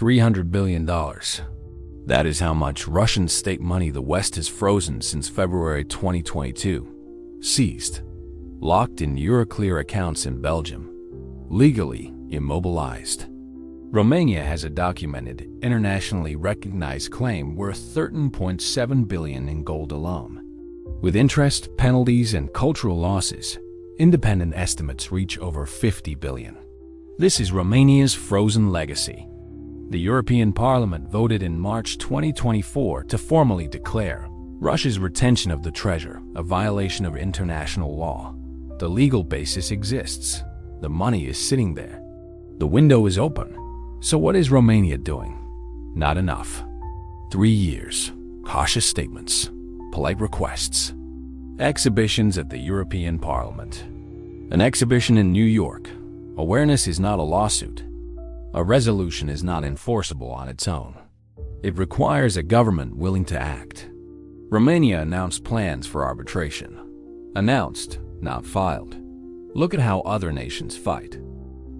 $300 billion. That is how much Russian state money the West has frozen since February 2022, seized, locked in Euroclear accounts in Belgium, legally immobilized. Romania has a documented, internationally recognized claim worth $13.7 billion in gold alone. With interest, penalties, and cultural losses, independent estimates reach over $50 billion. This is Romania's frozen legacy. The European Parliament voted in March 2024 to formally declare Russia's retention of the treasure a violation of international law. The legal basis exists. The money is sitting there. The window is open. So what is Romania doing? Not enough. 3 years, cautious statements, polite requests, exhibitions at the European Parliament, an exhibition in New York. Awareness is not a lawsuit. A resolution is not enforceable on its own. It requires a government willing to act. Romania announced plans for arbitration. Announced, not filed. Look at how other nations fight.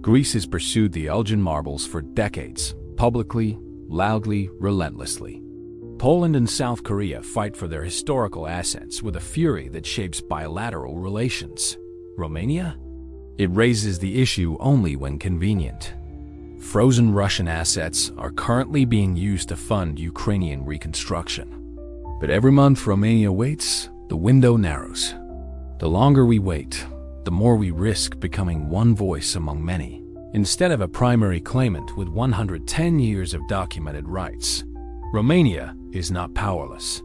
Greece has pursued the Elgin marbles for decades, publicly, loudly, relentlessly. Poland and South Korea fight for their historical assets with a fury that shapes bilateral relations. Romania? It raises the issue only when convenient. Frozen Russian assets are currently being used to fund Ukrainian reconstruction. But every month Romania waits, the window narrows. The longer we wait, the more we risk becoming one voice among many, instead of a primary claimant with 110 years of documented rights. Romania is not powerless.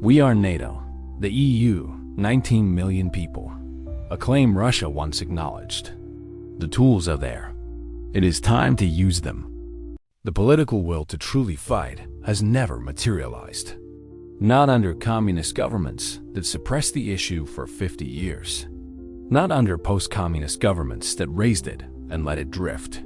We are NATO, the EU, 19 million people, a claim Russia once acknowledged. The tools are there. It is time to use them. The political will to truly fight has never materialized. Not under communist governments that suppressed the issue for 50 years. Not under post-communist governments that raised it and let it drift.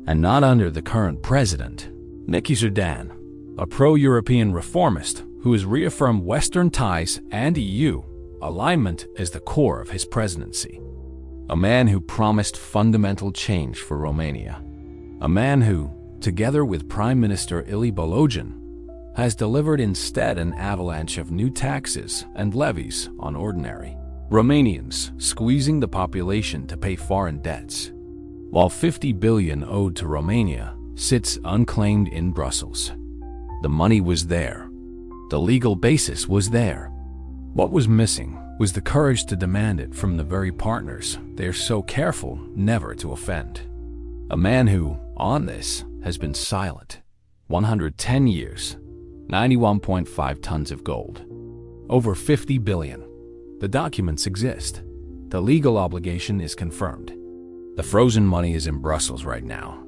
And not under the current president, Niki Zerdan, a pro-European reformist who has reaffirmed Western ties and EU alignment as the core of his presidency. A man who promised fundamental change for Romania. A man who, together with Prime Minister Ilie Bologin, has delivered instead an avalanche of new taxes and levies on ordinary Romanians, squeezing the population to pay foreign debts, while $50 billion owed to Romania sits unclaimed in Brussels. The money was there. The legal basis was there. What was missing was the courage to demand it from the very partners they are so careful never to offend. A man who, on this, has been silent. 110 years, 91.5 tons of gold, over 50 billion. The documents exist. The legal obligation is confirmed. The frozen money is in Brussels right now,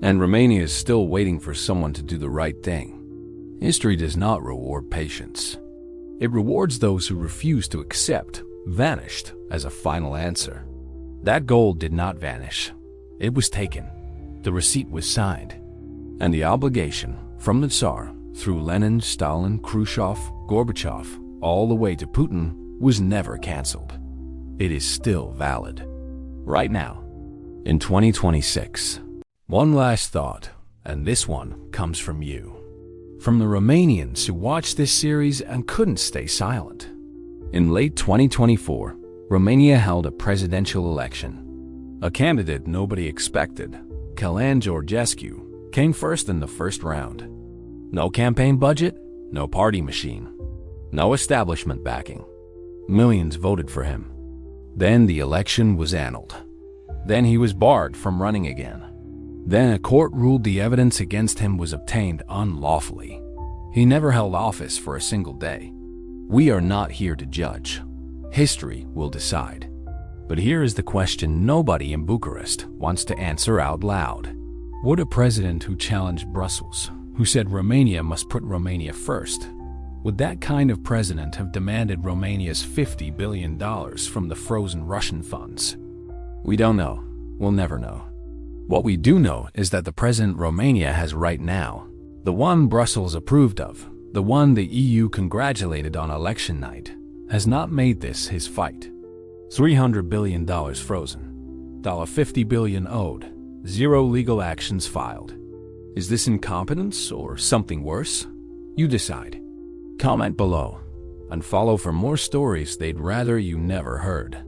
and Romania is still waiting for someone to do the right thing. History does not reward patience. It rewards those who refuse to accept vanished as a final answer. That gold did not vanish. It was taken. The receipt was signed. And the obligation, from the Tsar, through Lenin, Stalin, Khrushchev, Gorbachev, all the way to Putin, was never canceled. It is still valid. Right now, in 2026. One last thought, and this one comes from you. From the Romanians who watched this series and couldn't stay silent. In late 2024, Romania held a presidential election. A candidate nobody expected, Călin Georgescu, came first in the first round. No campaign budget, no party machine, no establishment backing. Millions voted for him. Then the election was annulled. Then he was barred from running again. Then a court ruled the evidence against him was obtained unlawfully. He never held office for a single day. We are not here to judge. History will decide. But here is the question nobody in Bucharest wants to answer out loud. Would a president who challenged Brussels, who said Romania must put Romania first, would that kind of president have demanded Romania's $50 billion from the frozen Russian funds? We don't know. We'll never know. What we do know is that the president Romania has right now, the one Brussels approved of, the one the EU congratulated on election night, has not made this his fight. $300 billion frozen, $50 billion owed, 0 legal actions filed. Is this incompetence or something worse? You decide. Comment below and follow for more stories they'd rather you never heard.